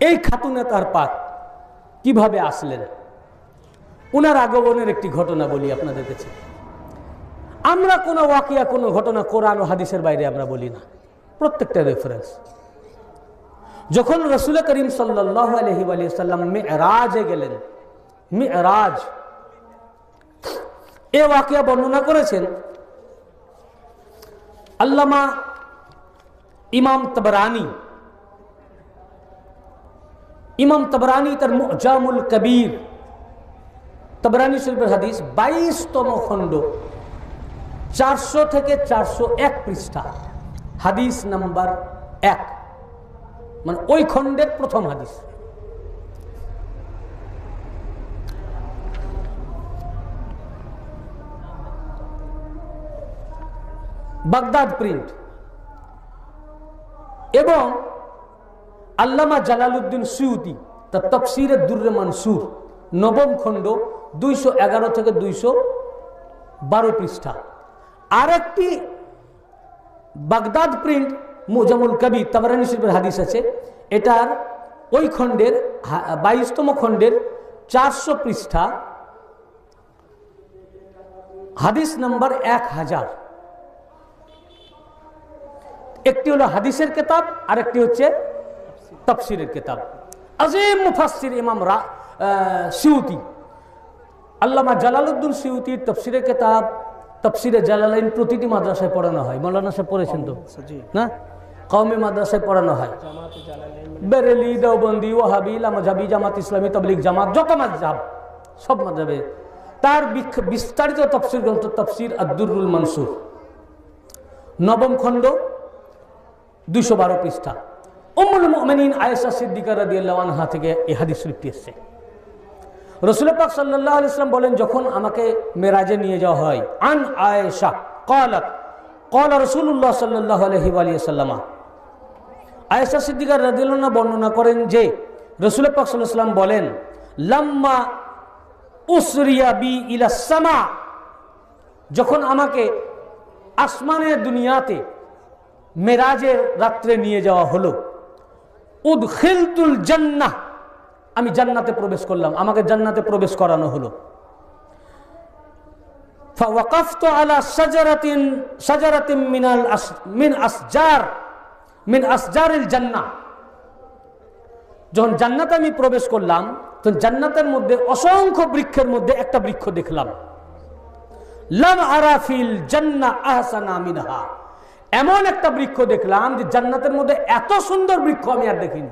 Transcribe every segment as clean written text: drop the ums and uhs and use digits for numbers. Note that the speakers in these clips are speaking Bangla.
এই খাতুনে তার পাক কিভাবে আসলেন, ওনার আগমনের একটি ঘটনা বলি আপনাদের কাছে। আমরা কোনো ওয়াকিয়া, কোনো ঘটনা কোরআন ও হাদিসের বাইরে আমরা বলি না, প্রত্যেকটা রেফারেন্স। যখন রাসূল করিম সাল্লাল্লাহু আলাইহি ওয়াসাল্লাম মিরাজে গেলেন, মিরাজ এই ওয়াকিয়া বর্ণনা করেছেন আল্লামা ইমাম তবরানি তার মুজামুল কবির, তবরানি শরীফের হাদিস 22তম খণ্ড 400 থেকে 401 পৃষ্ঠা, হাদিস নাম্বার 1, মানে ওই খণ্ডের প্রথম হাদিস। Baghdad print. এবং আল্লামা জালালউদ্দিন সুয়ুতি তার তাফসীরে দুররে মানসুর 9ম খণ্ড 211 থেকে 212 পৃষ্ঠা। আরেকটি বাগদাদ প্রিন্ট মুজামুল কবির তাবরানী শরীফের হাদিস আছে, এটার ওই খণ্ডের 22তম খণ্ডের 400 পৃষ্ঠা, হাদিস নাম্বার 1000। একটি হলো হাদিসের কিতাব, আর একটি হচ্ছে তাফসীরের কিতাব। আযীম মুফাসসির ইমাম সুয়ুতি, আল্লামা জালালউদ্দিন সুয়ুতির তাফসীরের কিতাব তাফসীরে জালালাইন প্রতিটি মাদ্রাসায় পড়ানো হয়। মাওলানা সাহেব পড়েছেন তো না? কওমি মাদ্রাসায় পড়ানো হয়। বেরেলি, দেওবন্দি, ওয়াহাবি, লামাজাবি, জামাত ইসলামী, তাবলীগ জামাত, যত মাযহাব সব মাযহাবে তার বিস্তারিত তাফসীর গ্রন্থ তাফসীর আদ-দুররুল মানসুর 9ম খণ্ড 212 পৃষ্ঠা। উম্মুল মুমিনিন আয়েশা সিদ্দিকা রাদিয়াল্লাহু আনহা থেকে এই হাদিস শরীফটি এসেছে। রাসূল পাক সাল্লাল্লাহু আলাইহি ওয়াসাল্লাম বলেন, যখন আমাকে মেরাজে নিয়ে যাওয়া হয়, আন আয়েশা ক্বালাত ক্বালা রাসূলুল্লাহ সাল্লাল্লাহু আলাইহি ওয়াসাল্লাম, আয়েশা সিদ্দিকা রাদিয়াল্লাহু আনহা বর্ণনা করেন যে রাসূল পাক সাল্লাল্লাহু আলাইহি ওয়াসাল্লাম বলেন, লাম্মা উসরিয়া বি ইলা সামা, যখন আমাকে আসমানের দুনিয়াতে মেরাজের রাত্রে নিয়ে যাওয়া হলো, উদখিলতুল জান্নাহ, আমি জান্নাতে প্রবেশ করলাম, আমাকে জান্নাতে প্রবেশ করানো হলো। ফাওয়াকাফতু আলা শাজারাতিন মিন আসজারিল জান্নাহ, যখন জান্নাতে আমি প্রবেশ করলাম তখন জান্নাতের মধ্যে অসংখ্য বৃক্ষের মধ্যে একটা বৃক্ষ দেখলাম, লাম আরা ফিল জান্নাহ আহসানা মিনহা, এমন একটা বৃক্ষ দেখলাম যে জান্নাতের মধ্যে এত সুন্দর বৃক্ষ আমি আর দেখিনি,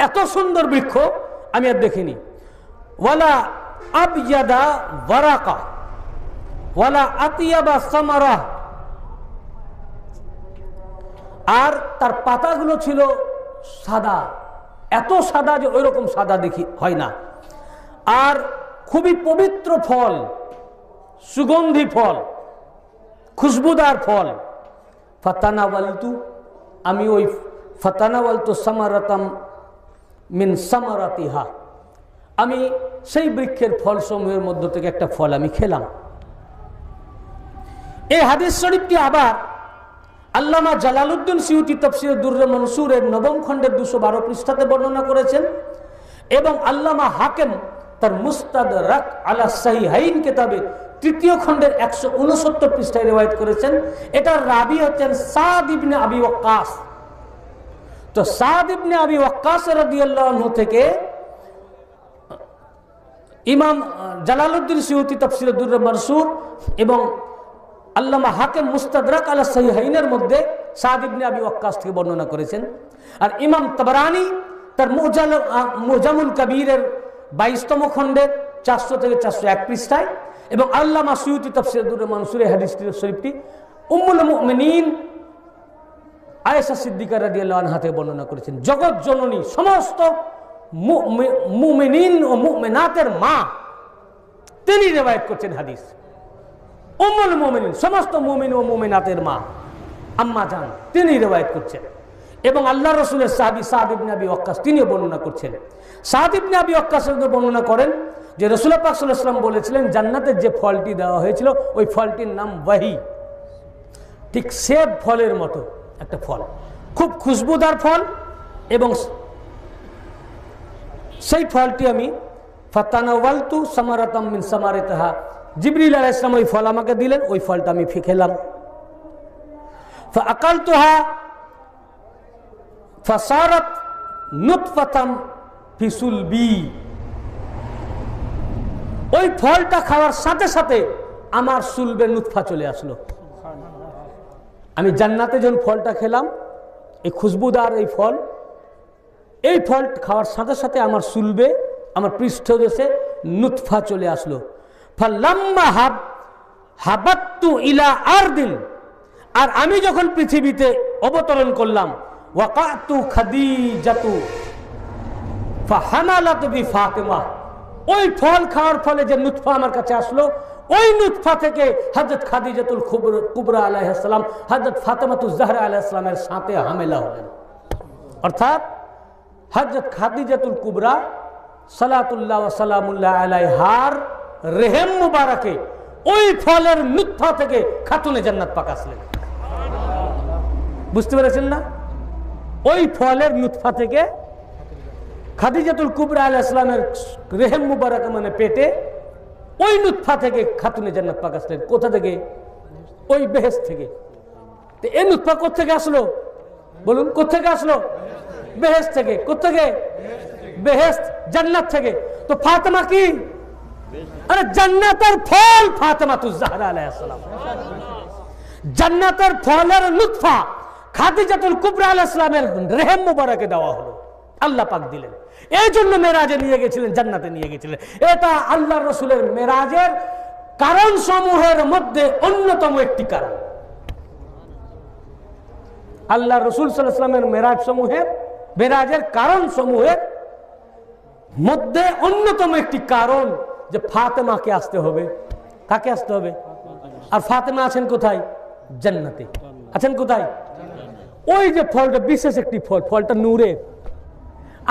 এত সুন্দর বৃক্ষ আমি আর দেখিনি। ওয়ালা আবয়াদা ওয়ারাকা ওয়ালা আতিয়াবা সামারা, আর তার পাতাগুলো ছিল সাদা, এত সাদা যে ওইরকম সাদা দেখি হয় না, আর খুবই পবিত্র ফল, সুগন্ধি ফল, খুশবুদার ফল। ফাতানাওয়ালতু, আমি ওই ফাতানাওয়ালতু সামারাতাম মিন সামারাতিহা, আমি সেই বৃক্ষের ফল সমূহের মধ্য থেকে একটা ফল আমি খেলাম। এই হাদিস শরীফটি আবার আল্লামা জালালউদ্দিন সুয়ুতি তাফসীরে দুররে মানসুরের 9ম খণ্ডের 212 পৃষ্ঠাতে বর্ণনা করেছেন, এবং আল্লামা হাকিম তার মুস্তাদরাক আলা সাহিহাইন কিতাবে 3য় খণ্ডের 169 পৃষ্ঠায় রিওয়ায়াত করেছেন। এটার রাবি হচ্ছেন সাদ ইবনে আবি ওয়াক্কাস। তো সাদ ইবনে আবি ওয়াক্কাস রাদিয়াল্লাহু আনহু থেকে ইমাম জালালউদ্দিন সুয়ুতি তাফসীরে দুররে মানসুর এবং আল্লামা হাকিম মুস্তাদরাক আলা সাহিহাইনের মধ্যে সাদ ইবনে আবি ওয়াক্কাস থেকে বর্ণনা করেছেন। আর ইমাম তবরানি তার মুজামুল কবিরের 22তম খণ্ডের 400 থেকে 401 পৃষ্ঠায়, এবং আল্লামা সুয়ুতি তাফসীরে দুররে মানসুরে হাদিস শরীফটি উম্মুল মুমিনিন আয়েশা সিদ্দিকা রাদিয়াল্লাহু আনহা থেকে বর্ণনা করেছেন। জগৎ জননী, সমস্ত মুমিনিন ও মুমিনাতের মা, তিনি রিওয়ায়াত করছেন হাদিস। উম্মুল মুমিনিন, সমস্ত মুমিন ও মুমিনাতের মা আম্মা জান, তিনি রিওয়ায়াত করছেন। এবং আল্লাহ রাসূলের সাহাবী সাদ ইবনে আবি ওয়াক্কাস তিনিও বর্ণনা করছেন। সাদ ইবনে আবি ওয়াক্কাস বর্ণনা করেন যে রাসূল পাক সাল্লাল্লাহু আলাইহি ওয়াসাল্লাম বলেছিলেন, জান্নাতের যে ফলটি দেওয়া হয়েছিল ওই ফলটির নাম ওয়াহি, ঠিক সেব ফলের মতো একটা ফল, খুব খুশবুদার ফল এবং সেই ফলটি আমি ফাতানাওয়ালতু সামারাতাম মিন সামারিতাহা, জিবরিল আলাইহিস সালাম ওই ফল আমাকে দিলেন, ওই ফলটা আমি খেলাম। ফাআকালতুহা ফাসারাত নুতফাতাম ফি সুলবি, ওই ফলটা খাওয়ার সাথে সাথে আমার সুলবে নুতফা চলে আসলো। আমি জান্নাতে যখন ফলটা খেলাম, এই খুশবুদার এই ফল খাওয়ার সাথে সাথে আমার সুলবে, আমার পৃষ্ঠদেশে নুতফা চলে আসলো। ফালাম্মা হাবাত্তু ইলা আরদিন, আর আমি যখন পৃথিবীতে অবতরণ করলাম, ওয়াকাতু খাদিজাতু ফাহামালাত বিফাতিমা, ওই ফল খাওয়ার ফলে যে নুতফা আমার কাছে আসলো, ওই নুতফা থেকে হযরত খাদিজাতুল কুবরা আলাইহিস সালাম হযরত ফাতেমাতুজ জাহরা আলাইহিস সালামের সাথে হামেলা হলেন। অর্থাৎ হযরত খাদিজাতুল কুবরা সালাতুল্লাহ ওয়া সালামুল্লাহ আলাইহার রেহেম মুবারকে ওই ফলের নুতফা থেকে খাতুনে জান্নাত পাক আসলেন। বুঝতে পেরেছেন না? ওই ফলের নুতফা থেকে খাদিজাতুল কুবরা আলাইহিস সালামের রেহেম মুবারক মানে পেটে, ওই নুতফা থেকে খাতুনে জান্নাত পাক আসলেন। কোথা থেকে? ওই বেহেশত থেকে। তো এই নুতফা কোথা থেকে আসলো বলুন? কোথা থেকে আসলো? বেহেশত থেকে। কোথা থেকে? বেহেশত, জান্নাত থেকে। তো ফাতেমা কি? আরে জান্নাতের ফল ফাতেমাতুজ জাহরা আলাইহিস সালাম। জান্নাতের ফলের নুতফা খাদিজাতুল কুবরা আলাইহিস সালামের রেহেম মুবারকে দেওয়া হলো, আল্লাহ পাক দিলেন। এই জন্য মেরাজে নিয়ে গেছিলেন, জান্নাতে নিয়ে গেছিলেন। এটা আল্লাহর রাসূলের মেরাজের কারণ সমূহের মধ্যে অন্যতম একটি কারণ। আল্লাহর রাসূল সাল্লাল্লাহু আলাইহি ওয়াসাল্লামের মেরাজের কারণ সমূহের মধ্যে অন্যতম একটি কারণ যে ফাতেমাকে আসতে হবে। কাকে আসতে হবে? আর ফাতেমা আছেন কোথায়? জান্নাতে। আছেন কোথায়? ওই যে ফলটা বিশেষ একটি ফল, ফলটা নূরের।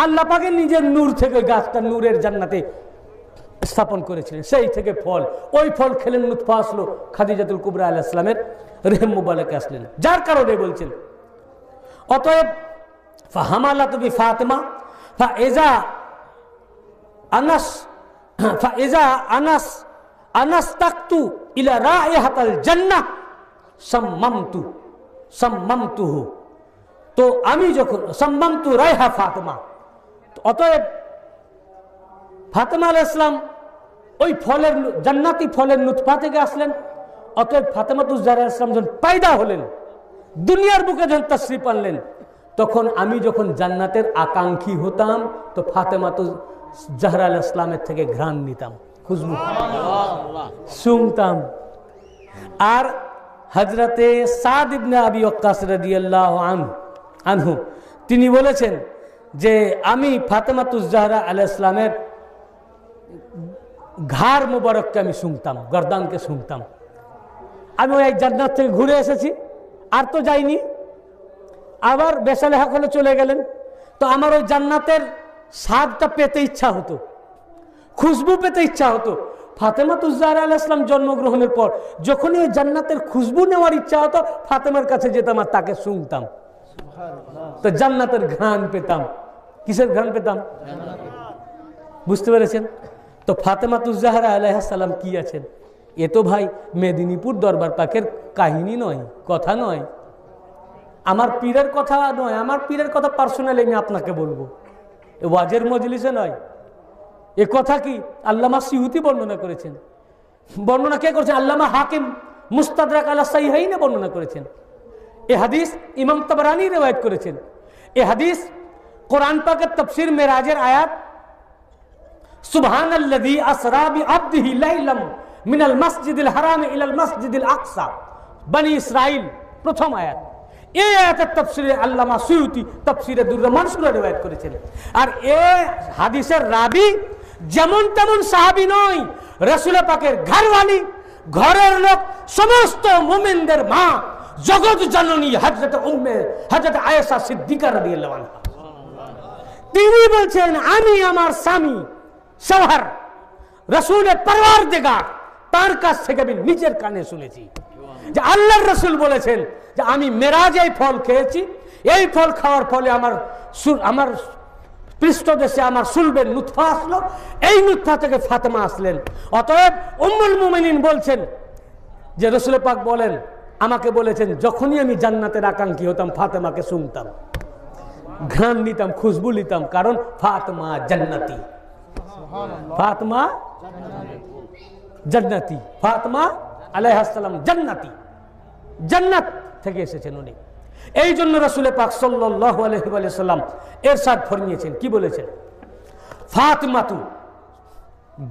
আল্লাহ পাকে নিজের নূর থেকে গাছটা নূরের জান্নাতে স্থাপন করেছিলেন, সেই থেকে ফল। ওই ফল খেলেন, নুতফা আসলো, খাদিজাতুল কুবরা আলাইহিস সালামের রেহেম মুবারকে আসলেন। যার কারণে বলছেন, অতএব ফাহামালাতু বিফাতিমা ফাইজা আনাস্তাকতু ইলা রাইহাতাল জান্নাহ সাম্মামতুহু, তো আমি যখন সাম্মামতু রাইহা ফাতেমা, অতএব ফাতেমা আলাইহিস সালাম ওই ফলের জান্নাতি ফলের নুতফা থেকে আসলেন। অতএব ফাতেমাতুজ জাহরা আলাইহিস সালাম যখন পয়দা হলেন, দুনিয়ার বুকে যখন তাশরীফ আনলেন, তখন আমি যখন জান্নাতের আকাঙ্ক্ষী হতাম, তো ফাতেমাতুজ জাহরা আলাইহিস সালামের থেকে ঘ্রাণ নিতাম, খুশবু শুনতাম। আর হযরতে সাদ ইবনে আবি ওয়াক্কাস রাদিয়াল্লাহু আনহু তিনি বলেছেন যে আমি ফাতেমাতুজ জাহরা আলাইহিস সালামের ঘাড় মুবারককে আমি শুনতাম, গর্দানকে শুনতাম। আমি ওই জান্নাত থেকে ঘুরে এসেছি, আর তো যাইনি, আবার বেসালেহা হলে চলে গেলেন। তো আমার ওই জান্নাতের স্বাদটা পেতে ইচ্ছা হতো, খুশবু পেতে ইচ্ছা হতো। ফাতেমাতুজ জাহরা আলাইহিস সালাম জন্মগ্রহণের পর যখনই ওই জান্নাতের খুশবু নেওয়ার ইচ্ছা হতো, ফাতেমার কাছে যেতাম আর তাকে শুনতাম, তো জান্নাতের ঘ্রাণ পেতাম। কিসের ঘ্রাণ পেতাম? বুঝতে পেরেছেন? তো ফাতেমাতুজ জাহরা আলাইহিস সালাম কি আছেন? এ তো ভাই মেদিনীপুর দরবার পাকের কাহিনী নয়, কথা নয়, আমার পীরের কথা নয়। আমার পীরের কথা পার্সোনালি আমি আপনাকে বলবো, ওয়াজের মজলিসে নয়। এ কথা কি আল্লামা সিউতি বর্ণনা করেছেন। বর্ণনা কে করেছেন? আল্লামা হাকিম মুস্তাদরাক আলা সাহিহাইনে বর্ণনা করেছেন। এ হাদিস ইমাম তাবরানী রিওয়ায়াত করেছেন। এ হাদিস কোরআন পাকের তাফসীর মেরাজের আয়াত, সুবহানাল্লাযী আসরা বিআবদিহি লাইলাম মিনাল মাসজিদিল হারাম ইলাল মাসজিদিল আকসা, বনি ইসরাইল, প্রথম আয়াত। এই আয়াতের তাফসীরে আল্লামা সিউতি তাফসীরে দুরর মানসুরা রিওয়ায়াত করেছেন। আর এই হাদিসের রাবী যেমন তেমন সাহাবী নয়, রাসূল পাকের ঘরওয়ালি, ঘরের লোক, সমস্ত মুমিনদের মা, জগৎ জননী হযরত আয়েশা সিদ্দিকা রাদিয়াল্লাহু আনহা। তিনি বলছেন, আমি আমার স্বামী সওহার রাসূলের পরওয়ারদিগার তার কাছ থেকে আমি নিজের কানে শুনেছি যে আল্লাহর রাসূল বলেছেন যে আমি মেরাজে এই ফল খেয়েছি, এই ফল খাওয়ার ফলে আমার পৃষ্ঠদেশে আমার সুলবের নুতফা আসলো, এই নুতফা থেকে ফাতেমা আসলেন। অতএব উম্মুল মুমিনিন বলছেন যে রাসূল পাক বলেন, আমাকে বলেছেন যখনই আমি জান্নাতের আকাঙ্ক্ষী হতাম ফাতেমাকে শুনতাম, ঘ্রাণ নিতাম, খুশবু নিতাম, কারণ ফাতেমা জান্নাতি, ফাতেমা জান্নাতি, ফাতেমা আলাইহিস সালাম জান্নাতি, জান্নাত থেকে এসেছেন উনি। এই জন্য রাসূল পাক সাল্লাল্লাহু আলাইহি ওয়া সাল্লাম ইরশাদ ফরমিয়েছেন, কি বলেছেন? ফাতিমাতু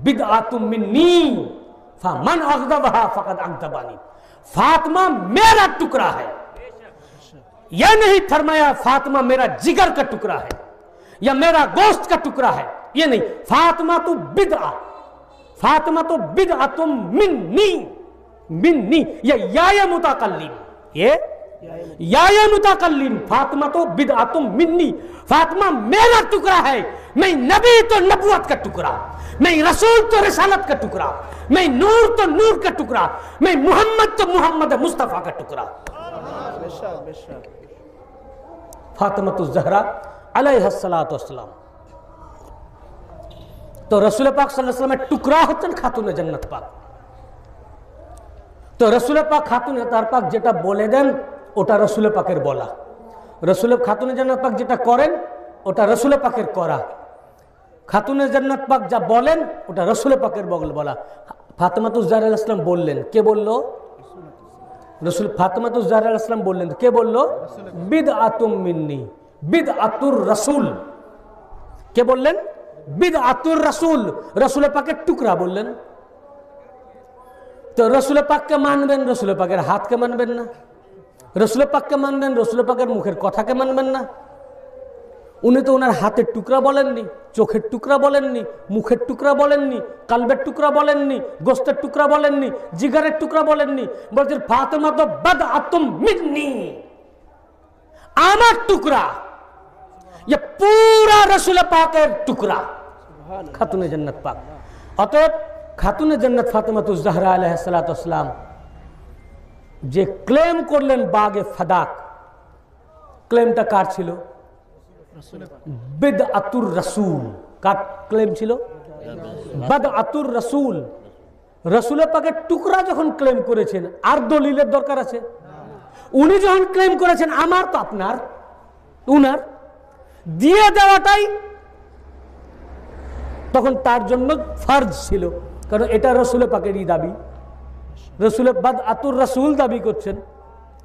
বিদআতুম মিন্নি ফামান আগদাবাহা ফাকাদ আগদাবানি। फातिमा मेरा टुकड़ा है, यह नहीं फरमाया फातिमा मेरा जिगर का टुकड़ा है या मेरा गोश्त का टुकड़ा है, ये नहीं। फातिमा तो बिदआ, फातिमा तो बिदअतुम मिन्नी, मिन्नी ये मुताकल्लिम, ये मुताकल्लिम। फातिमा तो बिदअतुम मिन्नी, फातिमा मेरा टुकड़ा है। मैं नबी तो नबुवत का टुकड़ा, मैं रसूल तो रिसालत का टुकड़ा, मैं नूर तो नूर का टुकड़ा, मैं मोहम्मद तो मोहम्मद मुस्तफा का टुकड़ा। फातिमा ज़हरा अलैहिस्सलातु वस्सलाम तो रसूल पाक सल्लल्लाहु अलैहि वसल्लम टुकड़ा হচ্ছেন খাতুনে জান্নাত পাক। তো রসুল পাক খাতুনে তার পাক যেটা বলে দেন ওটা রসুল পাকের বলা, রসুল খাতুনে জান্নাত পাক যেটা করেন ওটা রসুল পাকের করা। খাতুনে জান্নাত পাক যা বলেন ওটা রসুল পাকের বলা। ফাতেমাতুজ জাহরা আলাইহিস সালাম বললেন, কে বললো? রসুল। ফাতেমাতুজ জাহরা আলাইহিস সালাম বললেন, কে বললো? বিদআতুম মিন্নি, বিদআতুর রাসূল। কে বললেন? বিদআতুর রাসূল, রসুল পাকের টুকরা বললেন। তো রসুল পাককে মানবেন, রসুল পাকের হাতকে মানবেন না। রসুল পাককে মানবেন, রসুল পাকের মুখের কথাকে মানবেন না। উনি তো ওনার হাতের টুকরা বলেননি, চোখের টুকরা বলেননি, মুখের টুকরা বলেননি, কালবের টুকরা বলেননি, গোস্তের টুকরা বলেননি, জিগারের টুকরা বলেননি। বলছেন ফাতেমা তো বাদআতুম মিন্নি, আমার টুকরা। ये पूरा रसूल पाकेर टुकड़ा खातुने जन्नत पाक। अतएव खातुने जन्नत फातिमातुज ज़हरा अलैहिस्सलातु वस्सलाम जे क्लेम करलेन बागे फदाक, क्लेमटा कार छिलो? बिदअतुर रसूल। कार क्लेम छिलो? बिदअतुर रसूल। रसूल पाकेर टुकड़ा যখন ক্লেম করেছেন আর দলিলের দরকার আছে? উনি যখন ক্লেম করেছেন আমার তো আপনার, উনার দিয়ে দেওয়াটাই তখন তার জন্য ফরজ ছিল, কারণ এটা রসুল পাকেরই দাবি। রসুল বাদআতুর রাসূল দাবি করছেন,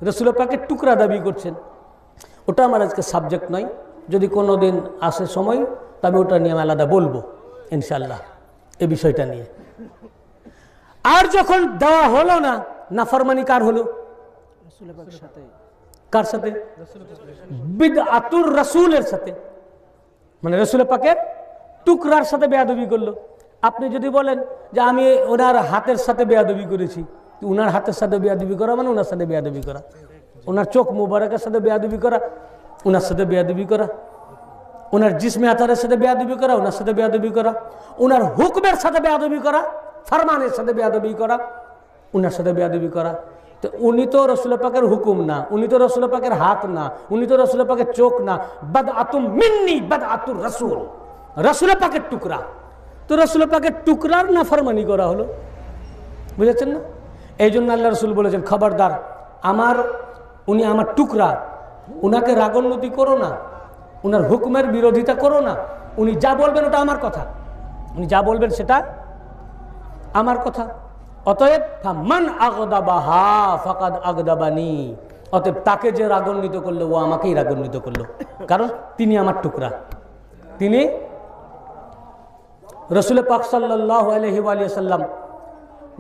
রসুল পাকের টুকরা দাবি করছেন। ওটা আমার আজকে সাবজেক্ট নয়, যদি কোনো দিন আসে সময় তবে ওটা নিয়ে আমি আলাদা বলবো ইনশাল্লাহ, এই বিষয়টা নিয়ে। আর যখন দেওয়া হলো না, নাফরমানি কার হলো? কার সাথে? বিদআতুর রাসূলের সাথে, মানে রসুল পাকের টুকরার সাথে বেয়াদবি করলো। আপনি যদি বলেন যে আমি ওনার হাতের সাথে বেয়াদবি করেছি, ওনার হাতের সাথে বেয়াদবি করা মানে ওনার সাথে বেয়াদবি করা, ওনার চোখ মুবারকের সাথে বেয়াদবি করা, ওনার সাথে বেয়াদবি করা, ওনার জিসমে আতারের সাথে বেয়াদবি করা, ওনার সাথে বেয়াদবি করা, ওনার হুকমের সাথে বেয়াদবি করা, ফরমানের সাথে বেয়াদবি করা, ওনার সাথে বেয়াদবি করা। তো উনি তো রসুল পাকের হুকুম না, উনি তো রসুল পাকের হাত না, উনি তো রসুল পাকের চোখ না। বাদআতুম মিন্নি বাদআতুর রাসূল, রসুল পাকের টুকরা। তো রসুল পাকের টুকরার নাফরমানি করা হলো, বুঝেছেন না? এই জন্য আল্লাহ রসুল বলেছেন খবরদার, আমার উনি আমার টুকরা, উনাকে রাগোন্নতি করো না, উনার হুকুমের বিরোধিতা করো না। উনি যা বলবেন ওটা আমার কথা, উনি যা বলবেন সেটা আমার কথা। অতএব মান আগদাবাহা ফাকাদ আগদাবানি, অতএব তাকে যে রাগান্বিত করলো ও আমাকেই রাগান্বিত করলো, কারণ তিনি আমার টুকরা। তিনি রসুল পাক সাল্লাল্লাহু আলাইহি ওয়া সাল্লাম,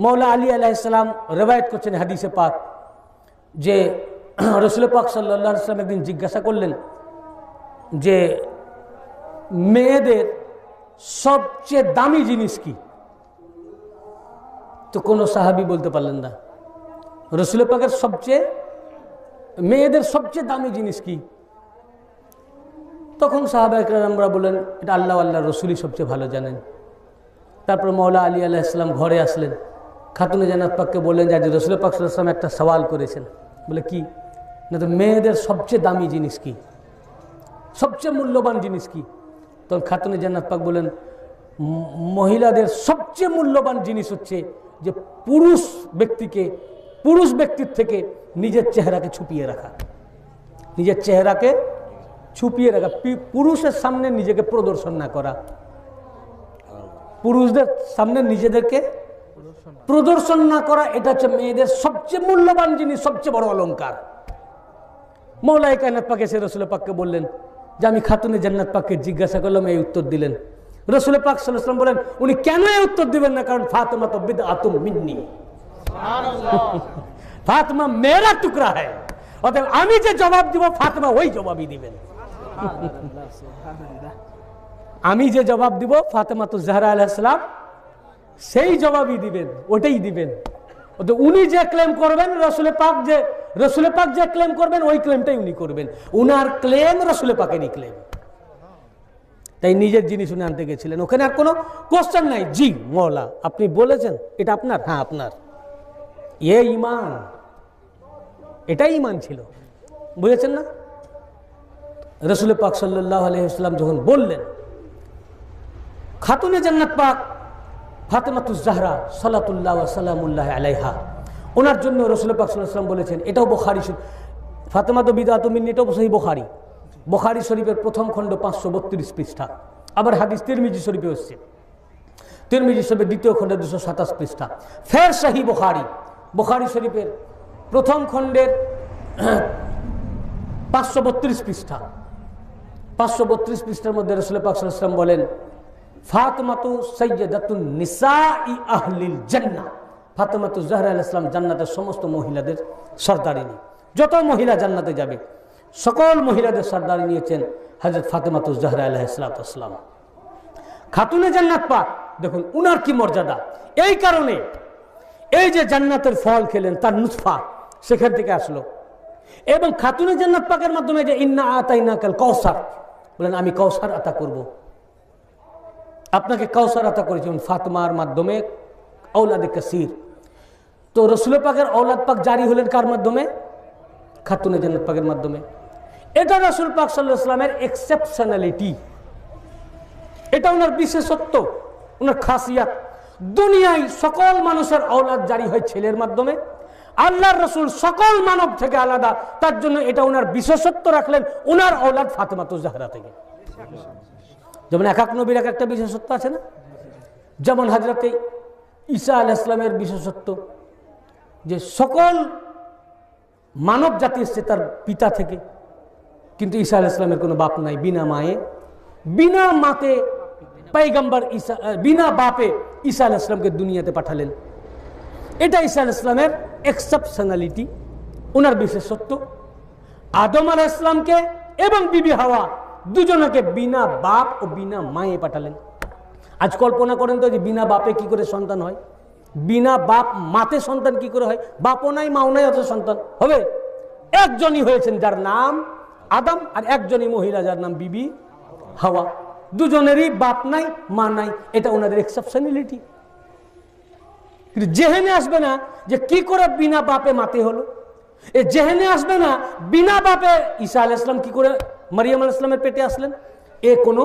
মৌলা আলী আলাইহিস সালাম রিওয়ায়াত করছেন হাদিসে পাক যে রসুল পাক সাল্লাল্লাহু আলাইহি সাল্লাম একদিন জিজ্ঞাসা করলেন যে মেয়েদের সবচেয়ে দামি জিনিস কি? তো কোনো সাহাবী বলতে পারলেন না। রসুল পাকের মেয়েদের সবচেয়ে দামি জিনিস কি? তখন সাহাবা একরামরা বলেন এটা আল্লাহ আল্লাহ রসুলই সবচেয়ে ভালো জানেন। তারপর মৌলা আলী আলাইহিস সালাম ঘরে আসলেন, খাতুনে জান্নাত পাককে বললেন যে রসুল পাক সাল্লাল্লাহু আলাইহি ওয়াসাল্লাম একটা সওয়াল করেছেন। বলে কি? না তো মেয়েদের সবচেয়ে দামি জিনিস কি, সবচেয়ে মূল্যবান জিনিস কি? তখন খাতুনে জান্নাত পাক বলেন, মহিলাদের সবচেয়ে মূল্যবান জিনিস হচ্ছে যে পুরুষ ব্যক্তির থেকে নিজের চেহারাকে ছুপিয়ে রাখা, নিজের চেহারাকে ছুপিয়ে রাখা, পুরুষের সামনে নিজেকে প্রদর্শন না করা, পুরুষদের সামনে নিজেদেরকে প্রদর্শন না করা, এটা হচ্ছে মেয়েদের সবচেয়ে মূল্যবান জিনিস, সবচেয়ে বড় অলংকার। মওলাই কায়নাত পাক এসে রসুল পাককে বললেন যে আমি খাতুনে জান্নাত পাককে জিজ্ঞাসা করলাম, এই উত্তর দিলেন। রসুল পাক সাল্লাল্লাহু আলাইহি ওয়াসাল্লাম বলেন, উনি কেন এই উত্তর দিবেন না? কারণ ফাতেমা তো বিদআতুম মিন্নি, ফাতেমা মেরা টুকরা হ্যায়, অতএব আমি যে জবাব দিব ফাতেমা ওই জবাবই দিবেন। আমি যে জবাব দিব ফাতেমা তো জাহরা আলাইহিস সালাম সেই জবাবই দিবেন, ওটাই দিবেন। উনি যে ক্লেম করবেন, রসুল পাক যে ক্লেম করবেন ওই ক্লেমটাই উনি করবেন। উনার ক্লেম রসুল পাকেরই ক্লেম। তাই নিজের জিনিস উনি আনতে গেছিলেন, ওখানে আর কোনো কোশ্চেন নাই। জি মওলা আপনি বলেছেন এটা আপনার, হ্যাঁ আপনার। এ ঈমান, এটাই ঈমান ছিল, বুঝেছেন না? রসুল পাক সাল্লাল্লাহু আলাইহি ওয়াসাল্লাম যখন বললেন খাতুনে জান্নাত পাক ফাতেমাতুজ জাহরা সালাতুল্লাহ ওয়া সালামুল্লাহ আলাইহা, ওনার জন্য রসুল পাক সাল্লাল্লাহু আলাইহি ওয়াসাল্লাম বলেছেন, এটাও বুখারী, ফাতেমা তো বিদআতুম মিন্নি, এটাও সহিহ বুখারী শরীফের প্রথম খণ্ড 532 পৃষ্ঠা। আবার হাদিস তিরমিজি শরীফে এসেছে, তিরমিজি শরীফের দ্বিতীয় খণ্ডে 227 পৃষ্ঠা। ফের সহিহ বুখারী শরীফের প্রথম খণ্ডের 532 পৃষ্ঠা। 532 পৃষ্ঠার মধ্যে রসুল পাক সাল্লাল্লাহু আলাইহি ওয়াসাল্লাম বলেন, ফাতেমাতু সাইয়্যিদাতুন নিসাই আহলিল জান্নাহ, ফাতেমাতু জাহরা আলাইহিস সালাম জান্নাতের সমস্ত মহিলাদের সরদারিনী। যত মহিলা জান্নাতে যাবে সকল মহিলাদের সরদারি নিয়েছেন হযরত ফাতেমাতু জাহরা আলাইহিস সালাম। খাতুনে জান্নাত পাক দেখুন উনার কি মর্যাদা। এই কারণে এই যে জান্নাতের ফল খেলেন তার নুতফা সেখান থেকে আসলো, এবং খাতুনে জান্নাত পাকের মাধ্যমে যে ইন্না আতাইনাকাল কাউসার বলেন, আমি কাউসার আতা করব, আপনাকে কাউসার আতা করেছি ফাতেমার মাধ্যমে আওলাদে কাসির। তো রসুল পাকের আওলাদ পাক জারি হলেন কার মাধ্যমে? খাতুনে জান্নাত পাকের মাধ্যমে। এটা রাসূল পাক সাল্লাল্লাহু আলাইহি ওয়াসাল্লামের এক্সেপশনালিটি, এটা ওনার বিশেষত্ব, ওনার খাসিয়াত। দুনিয়ায় সকল মানুষের আওলাদ জারি হয় ছেলের মাধ্যমে, আল্লাহর রাসূল সকল মানব থেকে আলাদা, তার জন্য এটা ওনার বিশেষত্ব রাখলেন ওনার আওলাদ ফাতেমাতুজ জাহরা থেকে। যেমন এক এক নবীর এক একটা বিশেষত্ব আছে না, যেমন হযরতে ঈসা আলাইহিস সালামের বিশেষত্ব যে সকল মানব জাতি এসছে তার পিতা থেকে, কিন্তু ঈসা আলাইহিস সালামের কোনো বাপ নাই, বিনা মায়ে বিনা মাতে পয়গম্বর ঈসা, বিনা বাপে ঈসা আলাইহিস সালামকে দুনিয়াতে পাঠালেন। এটা ঈসা আলাইহিস সালামের এক্সেপশনালিটি, ওনার বিশেষত্ব। আদম আলাইহিস সালামকে এবং বিবি হাওয়া দুজনকে বিনা বাপ ও বিনা মায়ে পাঠালেন। আজ কল্পনা করেন তো যে বিনা বাপে কি করে সন্তান হয়, বিনা বাপ মাতে সন্তান কি করে হয়? বাপও নাই মাও নাই, অথচ সন্তান হবে। একজনই হয়েছেন যার নাম আদম, আর একজনই মহিলা যার নাম বিবি হাওয়া। দুজনেরই বাপ নাই মা নাই, এটা ওনাদের এক্সেপশনালিটি। কিন্তু জেহেনে আসবে না যে কি করে বিনা বাপে মাতে হলো, এ জেহেনে আসবে না বিনা বাপে ঈসা আলাইহিস সালাম কি করে মারিয়াম আলাইহিস সালামের পেটে আসলেন। এ কোনো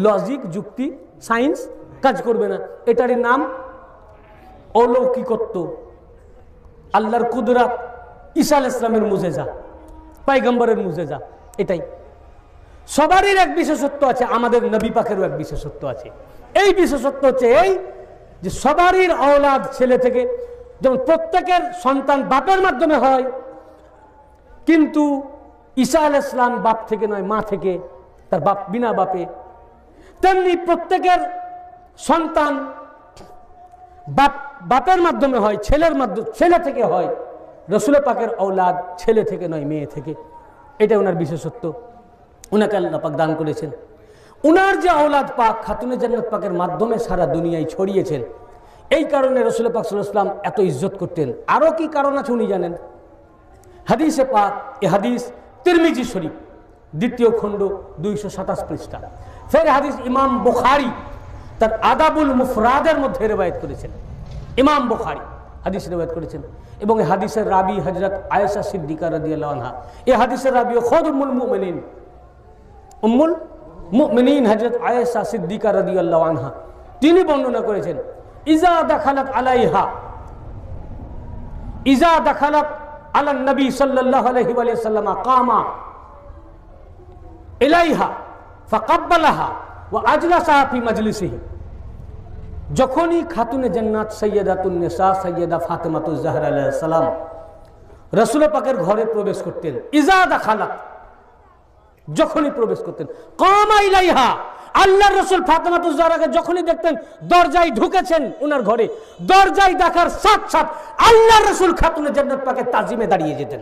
লজিক, যুক্তি, সায়েন্স কাজ করবে না। এটারই নাম অলৌকিকত্ব, আল্লাহর কুদরত, ঈসা আলাইহিস সালামের মুজেজা, পয়গম্বরের মুজেজা। এটাই সবারই এক বিশেষত্ব আছে, আমাদের নবী পাকেরও এক বিশেষত্ব আছে। এই বিশেষত্ব হচ্ছে এই যে সবারই আওলাদ ছেলে থেকে, যেমন প্রত্যেকের সন্তান বাপের মাধ্যমে হয়, কিন্তু ঈসা আলাইহিস সালাম বাপ থেকে নয়, মা থেকে, তার বাপ বিনা বাপে। তেমনি প্রত্যেকের সন্তান বাপের মাধ্যমে হয়, ছেলে থেকে হয়। রসুল পাকের আওলাদ ছেলে থেকে নয়, মেয়ে থেকে। এটা ওনার বিশেষত্ব, ওনাকে আল্লাহ পাক দান করেছেন। ওনার যে আওলাদ পাক খাতুনে জান্নাত পাকের মাধ্যমে সারা দুনিয়ায় ছড়িয়েছেন, এই কারণে রসুল পাক সাল্লাল্লাহু আলাইহি ওয়াসাল্লাম এত ইজ্জত করতেন। আরও কি কারণ আছে উনি জানেন। হাদিসে পাক, এ হাদিস তিরমিজি শরীফ দ্বিতীয় খণ্ড 227 পৃষ্ঠা। ফের হাদিস ইমাম বুখারী তার আদাবুল মুফরাদের মধ্যে রিওয়ায়াত করেছেন। ইমাম বুখারী হাদিস রিওয়ায়াত করেছেন, এবং এই হাদিসের রাবি হযরত আয়েশা সিদ্দিকা রাদিয়াল্লাহু আনহা। এই হাদিসের রাবি খুদ উম্মুল মুমিনিন, উম্মুল মুমিনিন হযরত আয়েশা সিদ্দিকা রাদিয়াল্লাহু আনহা তিনি বর্ণনা করেছেন, ইজা দাখালাত আলাইহা, ইজা দাখালাত আলা নবী সাল্লাল্লাহু আলাইহি ওয়া সাল্লাম কামা ইলাইহা ফাকাব্বালাহা ওয়া আজলাসাহা ফি মাজলিসিহি। যখনই খাতুনে জান্নাত সাইয়্যিদাতুন নিসা সাইয়্যিদা ফাতেমাতুজ জাহরা আলাইহিস সালাম রাসূল পাকের ঘরে প্রবেশ করতেন, ইজা দাখালাত, যখনই প্রবেশ করতেন, কামা ইলাইহা, আল্লাহর রাসূল ফাতেমাতুজ জাহরাকে যখনই দেখতেন দরজায় ঢুকেছেন ওনার ঘরে, দরজায় দেখার সাথে সাথে আল্লাহর রাসূল খাতুনে জান্নাত পাকে তাজিমে দাঁড়িয়ে যেতেন।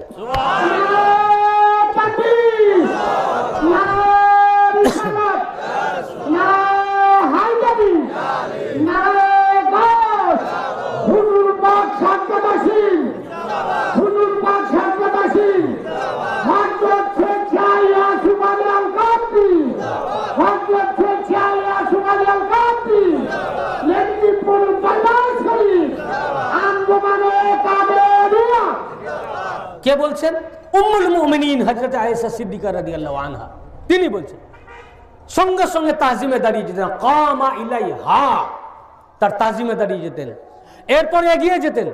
কে বলছেন? উম্মুল মুমিনিন হযরত আয়েশা সিদ্দিকা রাদিয়াল্লাহু আনহা তিনি বলছেন, সঙ্গে সঙ্গে তাজিমে দাঁড়িয়ে যেতেন, কামা ইলাইহা, তার তাজিমে দাঁড়িয়ে যেতেন। এরপরে এগিয়ে যেতেন,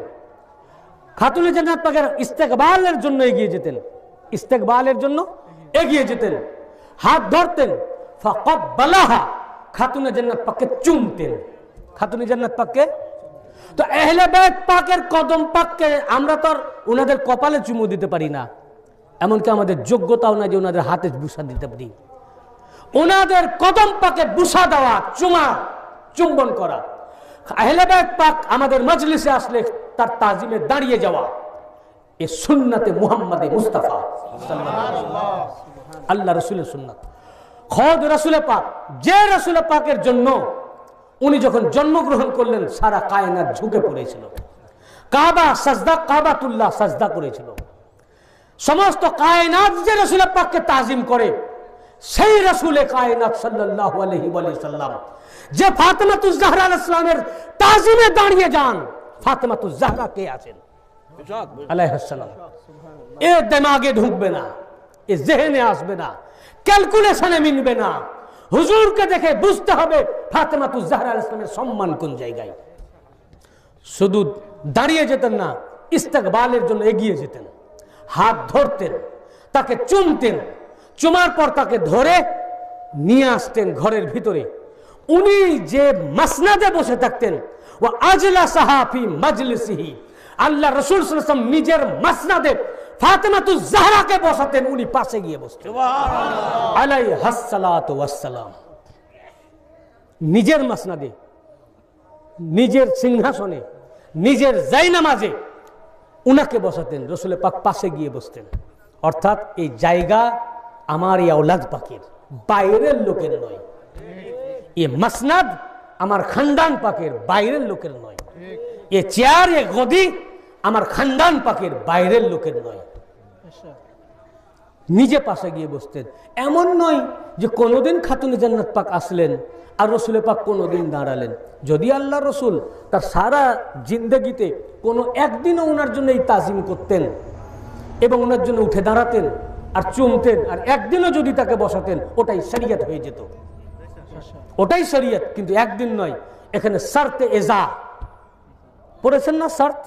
খাতুনে জান্নাত পাকের ইস্তেকবালের জন্য এগিয়ে যেতেন, ইস্তেকবালের জন্য এগিয়ে যেতেন, হাত ধরতেন, ফাকাব্বালাহা, খাতুনে জান্নাত পাককে চুমতেন, খাতুনে জান্নাত পাককে। তো আহলে বাইত পাকের কদম পাককে আমরা তো আর ওনাদের কপালে চুমু দিতে পারি না, এমনকি আমাদের যোগ্যতাও না যে ওনাদের হাতে বুসা দিতে পারি। ওনাদের কদম পাকে বুসা দেওয়া, চুমা, চুম্বন করা, আহলে বাইত পাক আমাদের মজলিসে আসলে তার তাজিমে দাঁড়িয়ে যাওয়া, এ সুন্নাতে মুহাম্মাদে মুস্তাফা আল্লাহ রাসূলের সুন্নাত। খোদ রাসূল পাক, যে রাসূল পাকের জন্য উনি যখন জন্মগ্রহণ করলেন সারা কায়নাত ঝুঁকে পড়েছিল, কাবা সাজদা, কাবাতুল্লাহ সাজদা করেছিল, সমস্ত কায়নাত যে রাসূল পাককে তাজিম করে সেই রাসূলে কায়নাত সাল্লাল্লাহু আলাইহি ওয়া সাল্লাম যে ফাতেমাতুজ জাহরা আলাইহিস সালামের তাজিমে দাঁড়িয়ে যান, ফাতেমাতুজ জাহরা কে আছেন আলাইহিস সালাম, এ দিমাগে ঢুকবে না, এ জেহেনে আসবে না, ক্যালকুলেশনে মিলবে না। হুজুরকে দেখে বুঝতে হবে ফাতেমাতুজ জাহরা আলাইহিস সালামের সম্মান কোন জায়গায়। শুধু দাঁড়িয়ে যেতেন না, ইস্তেকবালের জন্য এগিয়ে যেতেন, হাত ধরতেন, তাকে চুমতেন, চুমার পর তাকে ধরে নিয়ে আসতেন ঘরের ভিতরে। উনি যে মাসনাদে বসে থাকতেন, ও আজলাসাহা ফি মাজলিসিহি, আল্লাহ রাসূল সাল্লাল্লাহু আলাইহি ওয়াসাল্লাম নিজের মাসনাদে ফাতেমাতুজ জাহরাকে বসাতেন, উনি পাশে গিয়ে বসতেন সুবহানাল্লাহ আলাইহিস সালাতু ওয়াস সালাম। নিজের মাসনাদে, নিজের সিংহাসনে, নিজের জায়নামাজে উনাকে বসাতেন, রাসূল পাক পাশে গিয়ে বসতেন। অর্থাৎ এই জায়গা আমার এই আওলাদ পাকের, বাইরের লোকের নয়। এই মাসনাদ আমার খানদান পাকের, বাইরের লোকের নয়। এ চেয়ার, এ গদি আমার খানদান পাকের, বাইরের লোকের নয়। নিজে পাশে গিয়ে বসতেন। এমন নয় যে কোনোদিন খাতুনে জান্নাত পাক আসলেন আর রাসূল পাক কোনোদিন দাঁড়ালেন। যদি আল্লাহ রাসূল তার সারা জিন্দেগিতে কোনো একদিনও ওনার জন্য এই তাজিম করতেন এবং ওনার জন্য উঠে দাঁড়াতেন আর চুমতেন, আর একদিনও যদি তাকে বসাতেন, ওটাই শরীয়ত হয়ে যেত, ওটাই শরীয়ত। কিন্তু একদিন নয়, এখানে শর্তে এজা পড়েছেন না? শর্ত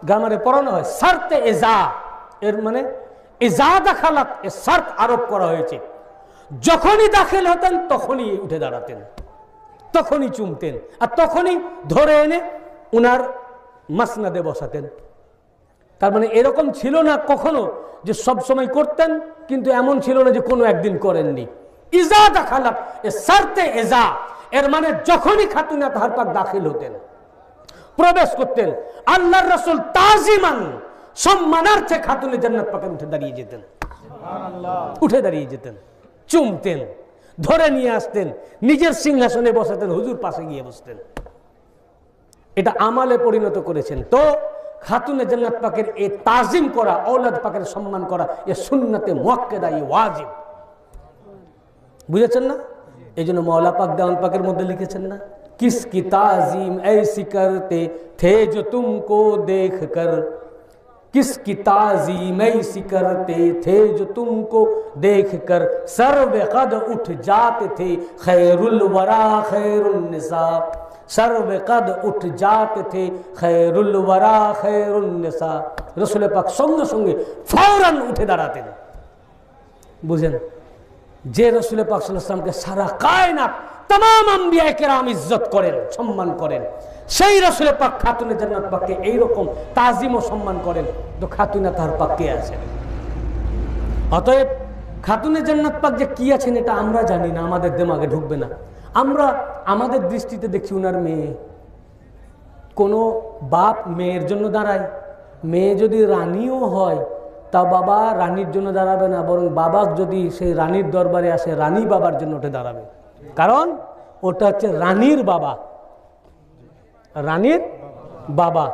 গ্রামারে পড়ানো হয়, শর্তে এজা, এর মানে এজা দাখালাত, এ শর্ত আরোপ করা হয়েছে। যখনই দাখিল হতেন তখনই উঠে দাঁড়াতেন, তখনই চুমতেন, আর তখনই ধরে এনে উনার মাসনাদে বসাতেন। তার মানে এরকম ছিল না কখনো যে সব সময় করতেন, কিন্তু এমন ছিল না যে কোনো একদিন করেননি। ইজা দাখালাত, এ শর্তে এজা, এর মানে যখনই খাতুনে আতহার পাক দাখিল হতেন, প্রবেশ করতেন, আল্লাহর রাসূল তাজিমান, সম্মানার্থে খাতুনে জান্নাত পাকে উঠে দাঁড়িয়ে যেতেন, উঠে দাঁড়িয়ে যেতেন, চুমতেন, ধরে নিয়ে আসতেন, নিজের সিংহাসনে বসাতেন, হুজুর পাশে গিয়ে বসতেন। এটা আমালে পরিণত করেছেন। তো খাতুনে জান্নাত পাকের এই তাজিম করা, আওলাদ পাকের সম্মান করা, এ সুন্নতে মুআক্কাদা, এ ওয়াজিব। বুঝেছেন না? এই জন্য মওলা পাক দেওয়ান পাকের মধ্যে লিখেছেন না, किसकी ताजीम ऐसी करते थे जो तुमको देख कर, किसकी ताज़ीम सी करते थे जो तुमको देख कर सर्व कद उठ जाते थे खैरुल वरा खैरुल निसा सर्व कद उठ जाते थे खैरुल वरा खैरुल निसा रसूल पाक संगे संगे फौरन उठे दाঁড়াতেন বুঝেন যে রসুল পাক সাল্লাল্লাহু আলাইহি ওয়াসাল্লামকে সারা কায়নাত तमाम আম্বিয়া কেরাম ইজ্জত করেন সম্মান করেন সেই রসুল পাক খাতুনে জান্নাত পাককে এই রকম তাজিম ও সম্মান করেন তো খাতুনে তার পাককে আছেন অতএব খাতুনে জান্নাত পাক যে কি আছেন এটা আমরা জানি না আমাদের দিমাগে ঢুকবে না আমরা আমাদের দৃষ্টিতে দেখি উনার মেয়ে কোনো বাপ মেয়ের জন্য দাঁড়ায় মেয়ে যদি রানীও হয় তা বাবা রানীর জন্য দাঁড়াবে না বরং বাবা যদি সেই রানীর দরবারে আসে রানী বাবার জন্য উঠে দাঁড়াবে কারণ ওটা হচ্ছে রানীর বাবা রানীর বাবা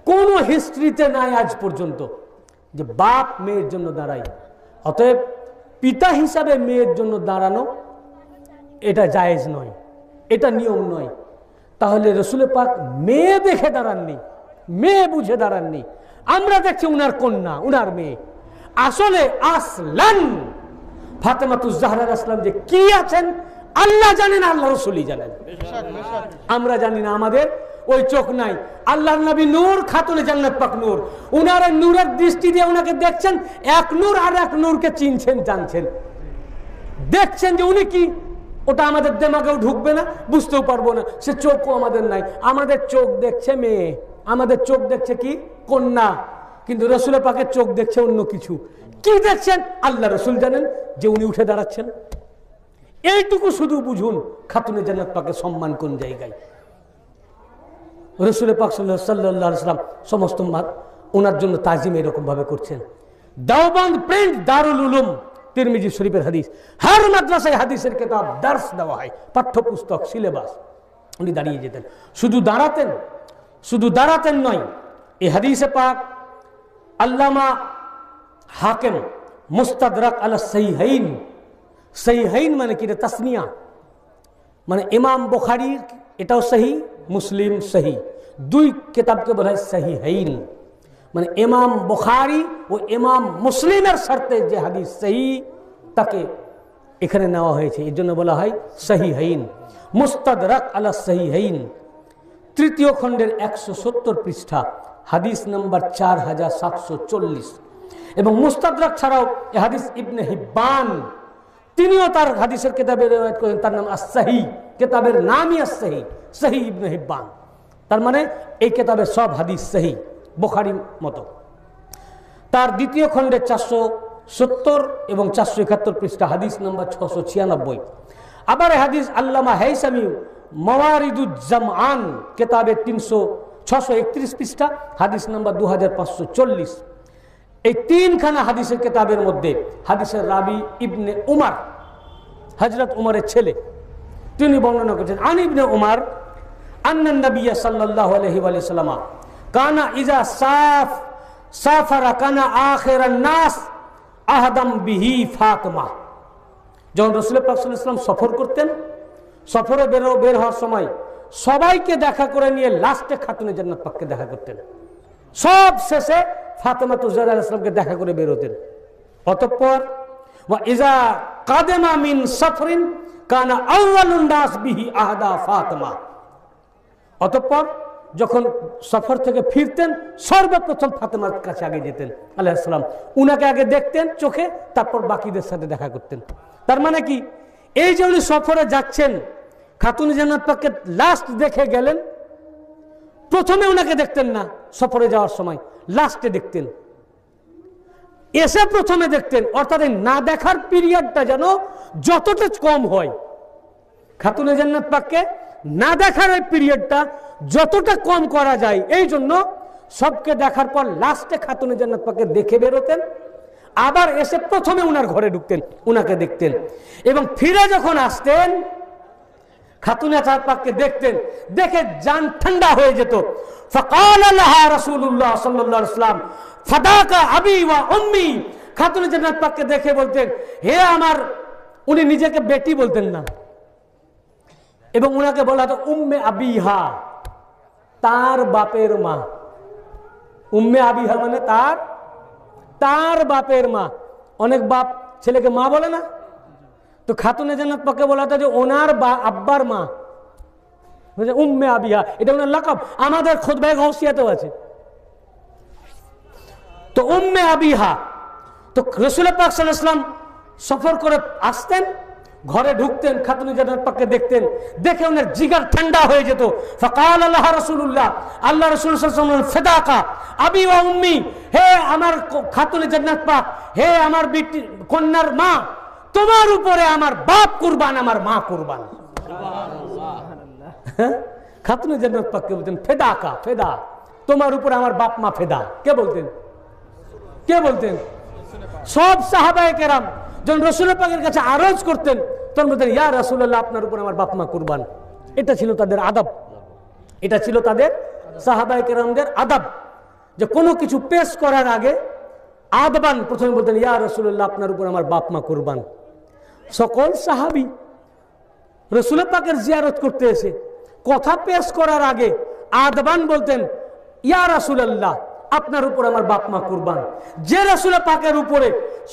কোন হিস্ট্রিতে নাই আজ পর্যন্ত যে বাপ মেয়ের জন্য দাঁড়ায় অতএব পিতা হিসাবে মেয়ের জন্য দাঁড়ানো এটা জায়েজ নয় এটা নিয়ম নয় তাহলে রসুল পাক মেয়ে দেখে দাঁড়াননি মেয়ে বুঝে দাঁড়াননি আমরা দেখছি উনার কন্যা উনার মেয়ে আসলে আসলান ফাতেমাতুজ জাহরা আসলাম যে কি আছেন আল্লাহ জানেন আল্লাহ রাসূলই জানেন আমরা জানি না আমাদের ওই চোখ নাই আল্লাহর নবী নূর খাতুনে জান্নাত পাক নূর উনার নূরের দৃষ্টি দিয়ে উনাকে দেখছেন এক নূর আর এক নূরকে চিনছেন জানছেন দেখছেন যে উনি কি ওটা আমাদের দিমাগেও ঢুকবে না বুঝতেও পারবো না সে চোখও আমাদের নাই আমাদের চোখ দেখছে মেয়ে আমাদের চোখ দেখছে কি কন্যা কিন্তু রাসূল পাকের চোখ দেখছে অন্য কিছু কি দেখছেন আল্লাহ রাসূল জানেন যে উনি উঠে দাঁড়াচ্ছেন এইটুকু শুধু বুঝুন খাতুনে জান্নাত পাকের সম্মান কোন জায়গায় রাসূল পাক সাল্লাল্লাহু আলাইহি ওয়াসাল্লাম সমস্ত ওনার জন্য তাজিম এরকম ভাবে করছেন দেওবন্দ প্রিন্ট দারুল উলুম তিরমিজি শরীফের হাদিস হর মাদ্রাসায় হাদিসের কিতাব দর্স দেওয়া হয় পাঠ্যপুস্তক সিলেবাস উনি দাঁড়িয়ে যেতেন শুধু দাঁড়াতেন নয় এই হাদিসে পাক আল্লামা হাকিম মুস্তাদরাক আলা সহিহাইন সহিহাইন মানে কি তাসনিয়া মানে ইমাম বুখারী এটাও সহি মুসলিম সহি দুই কিতাবকে বলা হয় সহিহাইন মানে ইমাম বুখারী ও ইমাম মুসলিমের শর্তে যে হাদিস সহি তাকে এখানে নেওয়া হয়েছে এর জন্য বলা হয় সহিহাইন মুস্তাদরাক আলা সহিহাইন তৃতীয় খণ্ডের 170 পৃষ্ঠা হাদিস নাম্বার 4740 এবং মুস্তাদরাক ছাড়াও এই হাদিস ইবনে হিব্বান তিনিও তার হাদিসের কিতাবে রিওয়ায়াত করেন তার নাম আস-সহি কিতাবের নামই আস-সহি সহি ইবনে হিব্বান তার মানে এই কিতাবের সব হাদিস সহি বুখারীর মতো তার দ্বিতীয় খণ্ডে 470 এবং 471 পৃষ্ঠা হাদিস নাম্বার 696 আবার এই হাদিস আল্লামা হাইসামি মাওয়ারিদুজ জামআন কিতাবে 631 পৃষ্ঠা হাদিস নাম্বার 2540 এই তিনখানা হাদিসের কিতাবের মধ্যে হাদিসের রাবি ইবনে উমর হযরত উমরের ছেলে তিনি বর্ণনা করেছেন আন ইবনে উমর আন্নান নবী সাল্লাল্লাহু আলাইহি ওয়া সাল্লাম কানা ইজা সাফারা কানা আখিরান নাস আহদাম বিহি ফাতিমা যখন রাসূল পাক সাল্লাল্লাহু আলাইহি ওয়াসাল্লাম সফর করতেন সফরে বের হওয়ার সময় সবাইকে দেখা করে নিয়ে লাস্টে খাতুনে জান্নাত পাককে দেখা করতেন সব শেষে ফাতেমাতুজ জাহরা আলাইহিস সালামকে দেখা করে বের হতেন অতঃপর ওয়া ইজা কাদামা মিন সফরিন কানা আউয়ালুন নাস বিহি আহদা ফাতিমা অতঃপর যখন সফর থেকে ফিরতেন সর্বপ্রথম ফাতেমার কাছে আগে যেতেন আলাইহিস সালাম উনাকে আগে দেখতেন চোখে তারপর বাকিদের সাথে দেখা করতেন তার মানে কি এই যে উনি সফরে যাচ্ছেন খাতুনে জান্নাত পাককে লাস্ট দেখে গেলেন প্রথমে উনাকে দেখতেন না সফরে যাওয়ার সময় লাস্টে দেখতেন এসে প্রথমে দেখতেন অর্থাৎ না দেখার পিরিয়ডটা যেন যতটা কম হয় খাতুনে জান্নাত পাককে না দেখার এই পিরিয়ডটা যতটা কম করা যায় এই জন্য সবকে দেখার পর লাস্টে খাতুনে জান্নাত পাককে দেখে বেরোতেন আবার এসে প্রথমে উনার ঘরে ঢুকতেন উনাকে দেখতেন এবং ফিরে যখন আসতেন খাতুনে জান্নাত পাককে দেখতেন দেখে জান ঠান্ডা হয়ে যেত ফাকাল লাহা রাসূলুল্লাহ সাল্লাল্লাহু আলাইহি ওয়াসাল্লাম ফাদাকা আবি ওয়া উম্মি খাতুনে জান্নাত পাককে দেখে বলতেন হে আমার উনি নিজেকে বেটি বলতেন না এবং উনাকে বলা হতো উম্মে আবিহা তার বাপের মা উম্মে আবিহা মানে তার বাপের মা। অনেক বাপ ছেলেকে মা বলে না, তো খাতুনে জান্নাত পাককে বলা হতো যে ওনার আব্বার মা, উম্মে আবিহা, এটা ওনার লাকাব। আমাদের খুতবায়ে গাউসিয়াতেও আছে। তো উম্মে আবিহা, তো রাসূল পাক সাল্লাল্লাহু আলাইহি ওয়াসাল্লাম সফর করে আসতেন, ঘরে ঢুকতেন, খাতুনে জান্নাত পাককে দেখতেন, দেখে ওনার জিগার ঠান্ডা হয়ে যেত। ফাকাল আল্লাহ রাসূলুল্লাহ, আল্লাহ রাসূল সাল্লাল্লাহু আলাইহি ওয়াসাল্লাম, ফিদাকা আবি ওয়া উম্মি, হে আমার খাতুনে জান্নাত পাক, হে আমার বিটি কন্যার মা, তোমার উপরে আমার বাপ কুরবান, আমার মা কুরবান। সুবহানাল্লাহ। খাতুনে জান্নাত পাককে বলতেন ফিদাকা, ফিদা, তোমার উপরে আমার বাপ মা ফিদা। কে বলতেন? সব সাহাবায়ে কেরাম যখন রাসূল পাকের কাছে আরজ করতেন, তখন বলতেন ইয়া রাসূলুল্লাহ, আপনার উপর আমার বাপ মা কুরবান। এটা ছিল তাদের আদব, এটা ছিল তাদের সাহাবায়ে কেরামদের আদব, যে কোনো কিছু পেশ করার আগে আদবান প্রথমে বলতেন ইয়া রাসূলুল্লাহ, আপনার উপর আমার বাপ মা কুরবান। সকল সাহাবী রাসূল পাকের জিয়ারত করতে এসে কথা পেশ করার আগে আদবান বলতেন ইয়া রাসূলুল্লাহ, আপনার উপর আমার বাপ মা কুরবান। যে রাসূল পাকের উপরে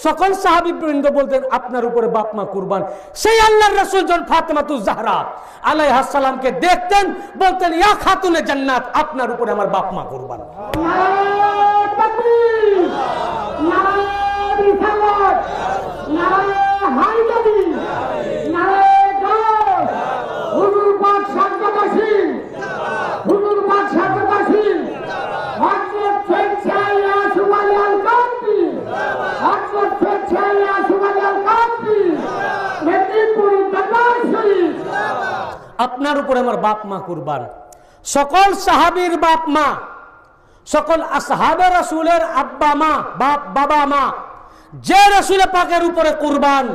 সকল সাহাবীবৃন্দ বলতেন আপনার উপরে বাপ মা কুরবান, সেই আল্লাহর রাসূল যখন ফাতেমাতুজ জাহরা আলাইহাস সালামকে দেখতেন, বলতেন ইয়া খাতুনে জান্নাত, আপনার উপরে আমার বাপ মা কুরবান। নারায়ে তাকবীর, নারায়ে রিসালাত, নারায়ে হায়দারি, নারায়ে গায়ব, হুজুর পাক সাজ্জাদাসীন, হুজুর পাক সাজ্জাদাসীন, হযরত ফেরছাই ইয়াসুফ আলী আল কান্তি, হযরত ফেরছাই ইয়াসুফ আলী আল কান্তি, মেদিনীপুর দরবার শরীফ, আপনার উপরে আমার বাপ মা কুরবান। সকল সাহাবীর বাপ মা, সকল আসহাবে রাসূলের আব্বা মা, বাবা মা, যে রাসূল পাকের উপরে কুরবান,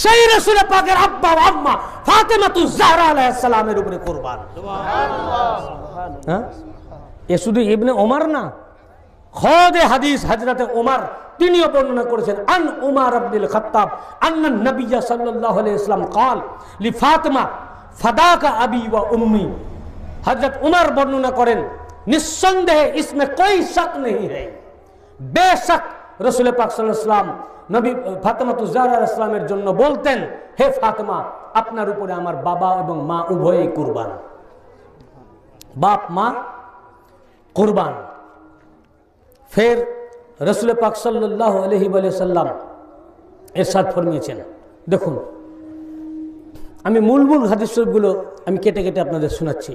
সেই রাসূল পাকের আব্বা আম্মা ফাতেমাতুজ জাহরা আলাইহিস সালামের উপরে কুরবান। সুবহানাল্লাহ। এ শুধু ইবনে ওমর না, খোদে হাদিস হযরতে ওমর তিনিও বর্ণনা করেছেন। আন উমর ইবনুল খাত্তাব আন্না নবী সাল্লাল্লাহু আলাইহি ওয়াসাল্লাম قال লিফাতিমা ফাদাকা আবি ওয়া উম্মি। হযরত উমর বর্ণনা করেন, নিঃসন্দেহে इसमें कोई शक नहीं है, বেশক রাসূল পাক সাল্লাল্লাহু আলাইহি ওয়াসাল্লাম নবী ফাতেমাতুজ জাহরা আলাইহিস সালামের জন্য বলতেন, হে ফাতেমা, আপনার উপরে আমার বাবা এবং মা উভয়ই কুরবান। বাপ মা কুরবান। ফের রাসূল পাক সাল্লাল্লাহু আলাইহি ওয়াসাল্লাম ইরশাদ ফরমিয়েছেন, দেখুন আমি মূল হাদিস শরীফগুলো আমি কেটে কেটে আপনাদের শোনাচ্ছি।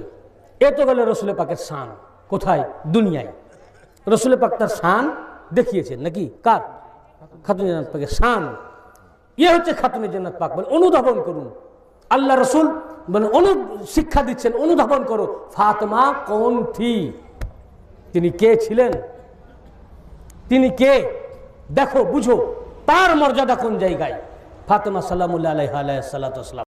এ তো গেল রাসূল পাকের শান। কোথায়? দুনিয়ায়। রাসূল পাক তার শান দেখিয়েছেন নাকি? কার? খাতুনে জান্নাত পাকের শান। ইয়ে হচ্ছে খাতুনে জান্নাত পাক। বলে অনুধাবন করুন, আল্লাহ রাসূল মানে শিক্ষা দিচ্ছেন, অনুধাবন করো ফাতেমা কোন থি, তিনি কে ছিলেন, তিনি কে, দেখো বুঝো তার মর্যাদা কোন জায়গায়। ফাতেমা সালামুল্লাহ আলাইহা আলাইহিস সালাতু ওয়াস সালাম।